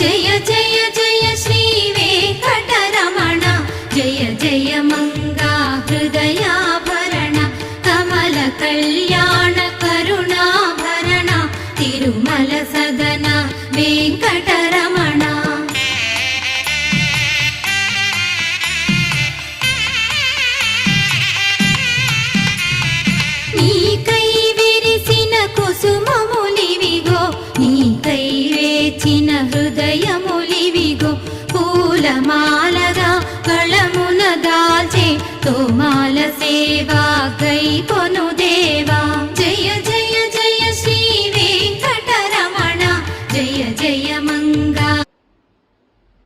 జయ జయ జయ శ్రీ వెంకటరమణ జయ జయ మంగా హృదయాభరణ కమల కళ్యాణ కరుణాభరణ తిరుమల సదన వెంకటరమణ నీకై విరిసిన కుసుమములివిగో నీకై వేచిన హృదయములివిగో పూలమాలగా కళమున దాల్చే తోమాల సేవా గై కొను